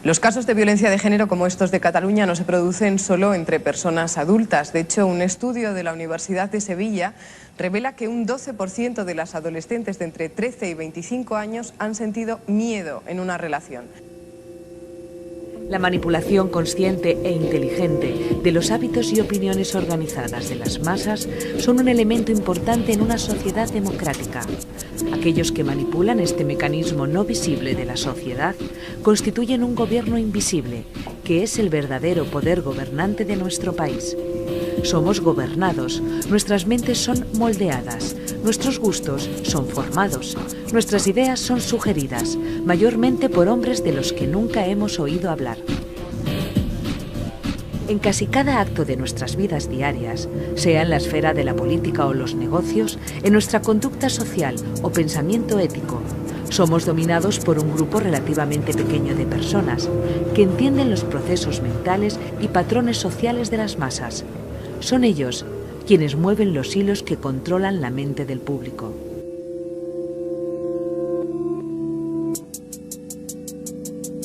Los casos de violencia de género como estos de Cataluña no se producen solo entre personas adultas. De hecho, un estudio de la Universidad de Sevilla revela que un 12% de las adolescentes de entre 13 y 25 años han sentido miedo en una relación. La manipulación consciente e inteligente de los hábitos y opiniones organizadas de las masas son un elemento importante en una sociedad democrática. Aquellos que manipulan este mecanismo no visible de la sociedad constituyen un gobierno invisible, que es el verdadero poder gobernante de nuestro país. Somos gobernados, nuestras mentes son moldeadas, nuestros gustos son formados, nuestras ideas son sugeridas, mayormente por hombres de los que nunca hemos oído hablar. En casi cada acto de nuestras vidas diarias, sea en la esfera de la política o los negocios, en nuestra conducta social o pensamiento ético, somos dominados por un grupo relativamente pequeño de personas que entienden los procesos mentales y patrones sociales de las masas. Son ellos quienes mueven los hilos que controlan la mente del público.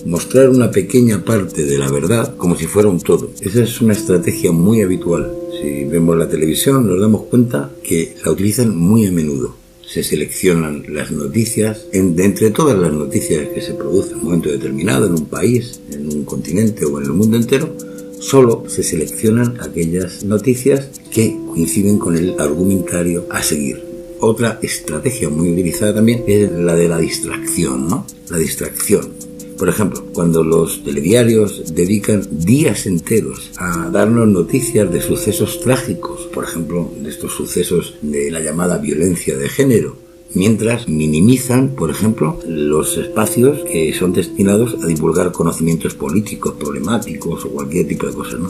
Mostrar una pequeña parte de la verdad como si fuera un todo. Esa es una estrategia muy habitual. Si vemos la televisión nos damos cuenta que la utilizan muy a menudo. Se seleccionan las noticias, de entre todas las noticias que se producen en un momento determinado, en un país, en un continente o en el mundo entero, solo se seleccionan aquellas noticias que coinciden con el argumentario a seguir. Otra estrategia muy utilizada también es la de la distracción, ¿no? La distracción. Por ejemplo, cuando los telediarios dedican días enteros a darnos noticias de sucesos trágicos, por ejemplo, de estos sucesos de la llamada violencia de género, mientras minimizan, por ejemplo, los espacios que son destinados a divulgar conocimientos políticos, problemáticos o cualquier tipo de cosas, ¿no?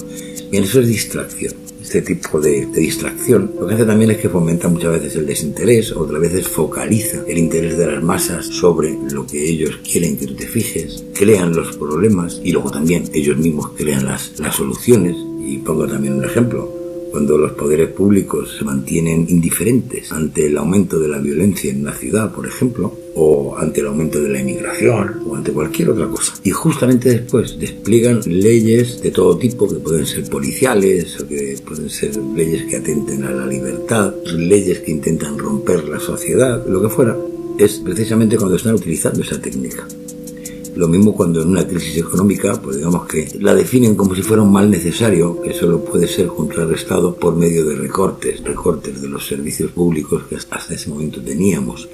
Bien, eso es distracción. Este tipo de distracción lo que hace también es que fomenta muchas veces el desinterés, otras veces focaliza el interés de las masas sobre lo que ellos quieren que tú te fijes, crean los problemas y luego también ellos mismos crean las soluciones. Y pongo también un ejemplo. Cuando los poderes públicos se mantienen indiferentes ante el aumento de la violencia en una ciudad, por ejemplo, o ante el aumento de la inmigración, o ante cualquier otra cosa. Y justamente después despliegan leyes de todo tipo, que pueden ser policiales, o que pueden ser leyes que atenten a la libertad, leyes que intentan romper la sociedad, lo que fuera, es precisamente cuando están utilizando esa técnica. Lo mismo cuando en una crisis económica, pues digamos que la definen como si fuera un mal necesario, que solo puede ser contrarrestado por medio de recortes de los servicios públicos que hasta ese momento teníamos.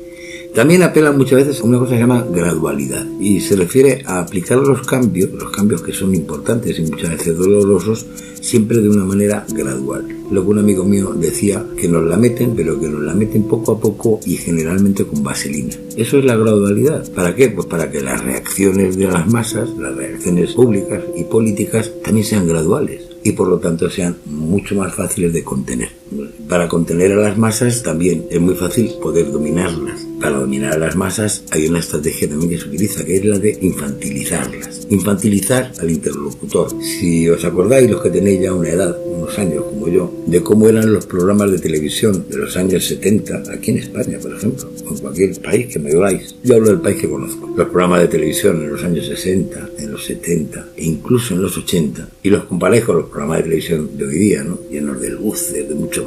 También apelan muchas veces a una cosa que se llama gradualidad y se refiere a aplicar los cambios que son importantes y muchas veces dolorosos, siempre de una manera gradual. Lo que un amigo mío decía, que nos la meten, pero que nos la meten poco a poco y generalmente con vaselina. Eso es la gradualidad. ¿Para qué? Pues para que las reacciones de las masas, las reacciones públicas y políticas también sean graduales y por lo tanto sean mucho más fáciles de contener. Para contener a las masas también es muy fácil poder dominarlas. Para dominar a las masas hay una estrategia también que se utiliza, que es la de infantilizarlas. Infantilizar al interlocutor. Si os acordáis, los que tenéis ya una edad, unos años como yo, de cómo eran los programas de televisión de los años 70, aquí en España, por ejemplo, o en cualquier país que me veáis. Yo hablo del país que conozco. Los programas de televisión en los años 60, en los 70 e incluso en los 80, y los comparáis con los programas de televisión de hoy día, ¿no? Llenos de luces, de mucho...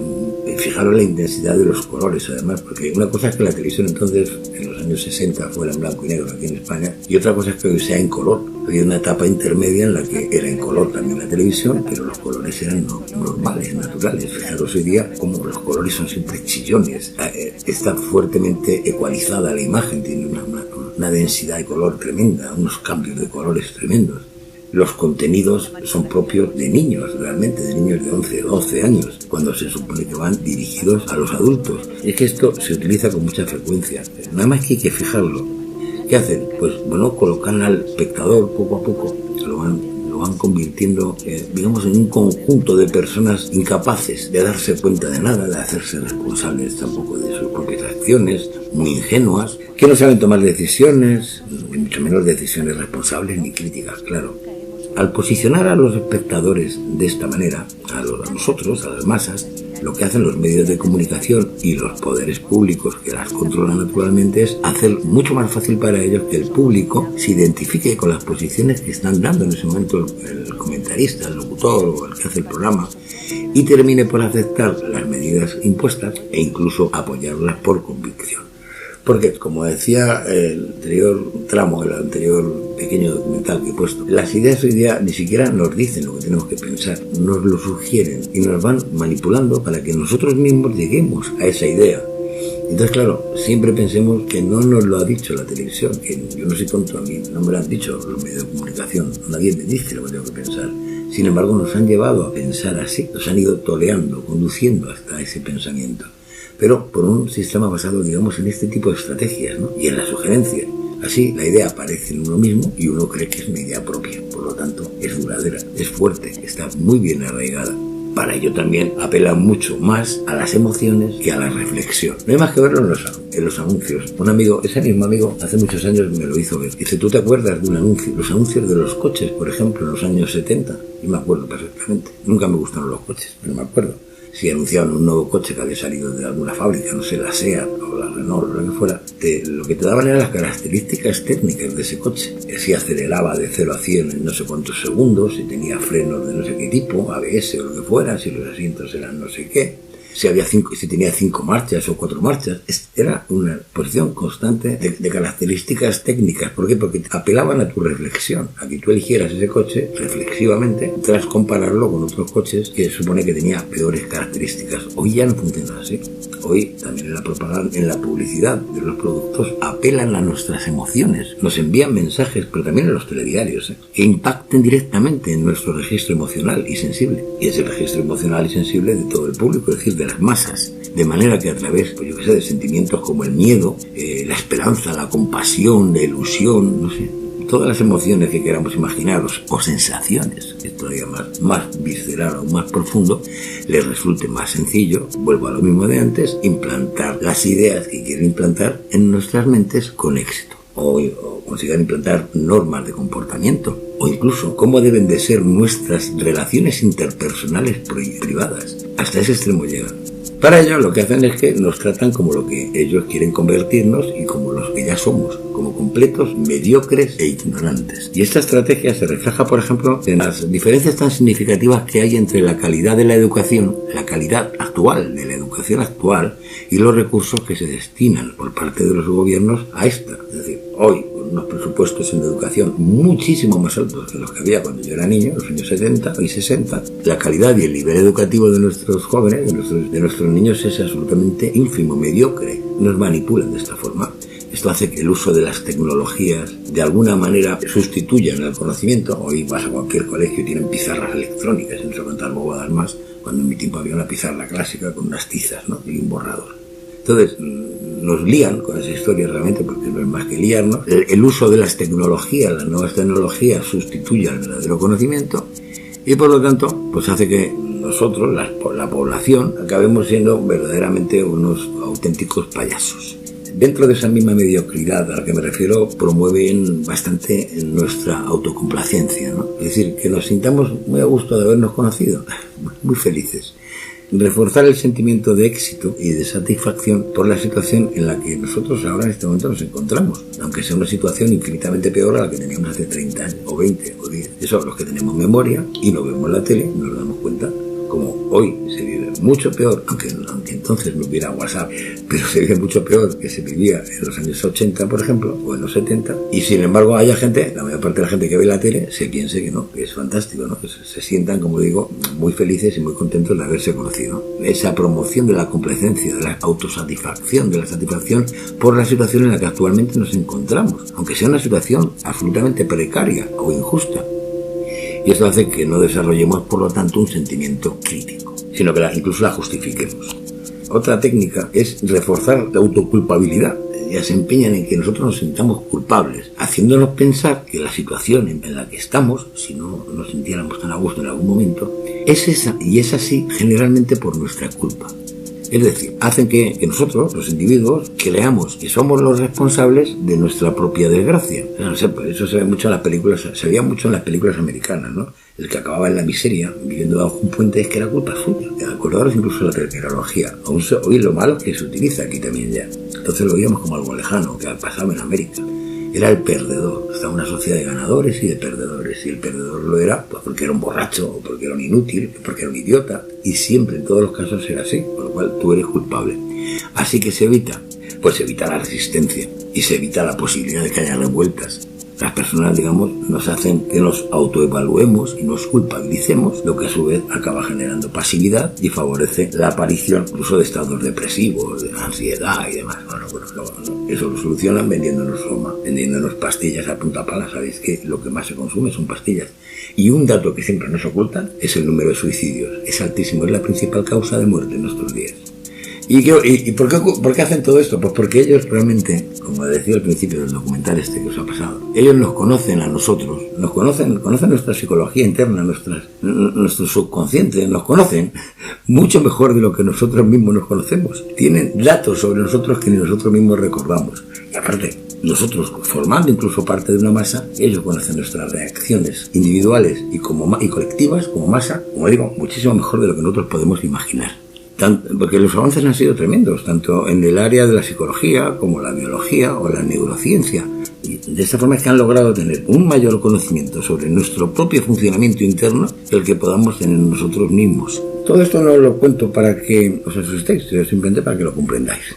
Fijaros la intensidad de los colores, además, porque una cosa es que la televisión entonces, en los años 60, fuera en blanco y negro aquí en España, y otra cosa es que hoy sea en color. Había una etapa intermedia en la que era en color también la televisión, pero los colores eran normales, naturales. Fijaros hoy día como los colores son siempre chillones. Está fuertemente ecualizada la imagen, tiene una densidad de color tremenda, unos cambios de colores tremendos. Los contenidos son propios de niños, realmente, de niños de 11 o 12 años, cuando se supone que van dirigidos a los adultos. Es que esto se utiliza con mucha frecuencia, nada más que hay que fijarlo. ¿Qué hacen? Pues bueno, colocan al espectador poco a poco, lo van convirtiendo, digamos, en un conjunto de personas incapaces de darse cuenta de nada, de hacerse responsables tampoco de sus propias acciones, muy ingenuas, que no saben tomar decisiones, ni mucho menos decisiones responsables ni críticas, claro. Al posicionar a los espectadores de esta manera, a nosotros, a las masas, Lo que hacen los medios de comunicación y los poderes públicos que las controlan naturalmente es hacer mucho más fácil para ellos que el público se identifique con las posiciones que están dando en ese momento el comentarista, el locutor o el que hace el programa, y termine por aceptar las medidas impuestas e incluso apoyarlas por convicción. Porque, como decía el anterior tramo, el anterior pequeño documental que he puesto, las ideas hoy día ni siquiera nos dicen lo que tenemos que pensar, nos lo sugieren y nos van manipulando para que nosotros mismos lleguemos a esa idea. Entonces, claro, siempre pensemos que no nos lo ha dicho la televisión, que yo no soy tonto, a mí no me lo han dicho los medios de comunicación, nadie me dice lo que tengo que pensar. Sin embargo, nos han llevado a pensar así, nos han ido toleando, conduciendo hasta ese pensamiento. Pero por un sistema basado, digamos, en este tipo de estrategias, ¿no? Y en la sugerencia. Así, la idea aparece en uno mismo y uno cree que es una idea propia. Por lo tanto, es duradera, es fuerte, está muy bien arraigada. Para ello también apela mucho más a las emociones que a la reflexión. No hay más que verlo en los anuncios. Un amigo, ese mismo amigo, hace muchos años me lo hizo ver. Dice, ¿tú te acuerdas de un anuncio? Los anuncios de los coches, por ejemplo, en los años 70. Yo me acuerdo perfectamente. Nunca me gustaron los coches, pero me acuerdo. Si anunciaban un nuevo coche que había salido de alguna fábrica, no sé, la SEAT o la Renault o lo que fuera, lo que te daban eran las características técnicas de ese coche. Si aceleraba de 0 a 100 en no sé cuántos segundos, si tenía frenos de no sé qué tipo, ABS o lo que fuera, si los asientos eran no sé qué, si tenía 5 marchas o 4 marchas. Era una exposición constante de características técnicas. ¿Por qué? Porque apelaban a tu reflexión, a que tú eligieras ese coche reflexivamente tras compararlo con otros coches que supone que tenía peores características. Hoy ya no funciona así. Hoy también en la propaganda, en la publicidad de los productos, apelan a nuestras emociones, nos envían mensajes, pero también en los telediarios, que impacten directamente en nuestro registro emocional y sensible. Y es el registro emocional y sensible de todo el público, es decir, de las masas. De manera que a través, pues yo qué sé, de sentimientos como el miedo, la esperanza, la compasión, la ilusión, no sé, todas las emociones que queramos imaginaros, o sensaciones, que es todavía más visceral o más profundo, les resulte más sencillo, vuelvo a lo mismo de antes, implantar las ideas que quieren implantar en nuestras mentes con éxito. O consigan implantar normas de comportamiento, o incluso cómo deben de ser nuestras relaciones interpersonales privadas. Hasta ese extremo llegan. Para ello lo que hacen es que nos tratan como lo que ellos quieren convertirnos y como los que ya somos, como completos, mediocres e ignorantes. Y esta estrategia se refleja, por ejemplo, en las diferencias tan significativas que hay entre la calidad de la educación, la calidad actual de la educación actual, y los recursos que se destinan por parte de los gobiernos a esta. Es decir, hoy, con unos presupuestos en educación muchísimo más altos que los que había cuando yo era niño, en los años 70 y 60, la calidad y el nivel educativo de nuestros jóvenes, de nuestros niños, es absolutamente ínfimo, mediocre. Nos manipulan de esta forma. Esto hace que el uso de las tecnologías de alguna manera sustituyan el conocimiento. Hoy vas a cualquier colegio y tienen pizarras electrónicas, no sé cuántas bobadas más, cuando en mi tiempo había una pizarra clásica con unas tizas, ¿no? Y un borrador. Entonces, nos lían con esa historia realmente, porque no es más que liarnos. El uso de las tecnologías, las nuevas tecnologías, sustituye al verdadero conocimiento y por lo tanto, pues hace que nosotros, la población, acabemos siendo verdaderamente unos auténticos payasos. Dentro de esa misma mediocridad a la que me refiero, promueven bastante nuestra autocomplacencia, ¿no? Es decir, que nos sintamos muy a gusto de habernos conocido, muy felices. Reforzar el sentimiento de éxito y de satisfacción por la situación en la que nosotros ahora en este momento nos encontramos, aunque sea una situación infinitamente peor a la que teníamos hace 30 años, o 20, o 10. Eso, los que tenemos memoria y lo vemos en la tele, nos damos cuenta como hoy se vive mucho peor, aunque entonces no hubiera WhatsApp, pero se vive mucho peor que se vivía en los años 80, por ejemplo, o en los 70, y sin embargo haya gente, la mayor parte de la gente que ve la tele, se piense que no, que es fantástico, ¿no? Que se sientan, como digo, muy felices y muy contentos de haberse conocido. Esa promoción de la complacencia, de la autosatisfacción, de la satisfacción por la situación en la que actualmente nos encontramos, aunque sea una situación absolutamente precaria o injusta. Y esto hace que no desarrollemos, por lo tanto, un sentimiento crítico, sino que incluso la justifiquemos. Otra técnica es reforzar la autoculpabilidad. Ya se empeñan en que nosotros nos sintamos culpables, haciéndonos pensar que la situación en la que estamos, si no nos sintiéramos tan a gusto en algún momento, es esa, y es así generalmente por nuestra culpa. Es decir, hacen que nosotros, los individuos, creamos que somos los responsables de nuestra propia desgracia. No sé, pues eso se ve mucho en las películas, se veía mucho en las películas americanas, ¿no? El que acababa en la miseria, viviendo bajo un puente, es que era culpa suya. Acordaros incluso de la terminología. Hoy lo malo que se utiliza aquí también ya. Entonces lo veíamos como algo lejano, que pasaba en América. Era el perdedor. Estaba una sociedad de ganadores y de perdedores. Y el perdedor lo era pues porque era un borracho, o porque era un inútil, o porque era un idiota. Y siempre, en todos los casos, era así. Por lo cual tú eres culpable. Así que se evita. Pues se evita la resistencia. Y se evita la posibilidad de que haya revueltas. Las personas, digamos, nos hacen que nos autoevaluemos y nos culpabilicemos, lo que a su vez acaba generando pasividad y favorece la aparición incluso de estados depresivos, de ansiedad y demás. Bueno, eso lo solucionan vendiéndonos Roma, vendiéndonos pastillas a punta pala. Sabéis que lo que más se consume son pastillas. Y un dato que siempre nos ocultan es el número de suicidios. Es altísimo, es la principal causa de muerte en nuestros días. ¿Y por qué hacen todo esto? Pues porque ellos realmente, como decía al principio del documental este que os ha pasado, ellos nos conocen a nosotros, conocen nuestra psicología interna, nuestro subconsciente, nos conocen mucho mejor de lo que nosotros mismos nos conocemos. Tienen datos sobre nosotros que ni nosotros mismos recordamos. Y aparte, nosotros, formando incluso parte de una masa, ellos conocen nuestras reacciones individuales y colectivas como masa, como digo, muchísimo mejor de lo que nosotros podemos imaginar. Porque los avances han sido tremendos, tanto en el área de la psicología como la biología o la neurociencia. Y de esta forma es que han logrado tener un mayor conocimiento sobre nuestro propio funcionamiento interno que el que podamos tener nosotros mismos. Todo esto no lo cuento para que os asustéis, sino simplemente para que lo comprendáis.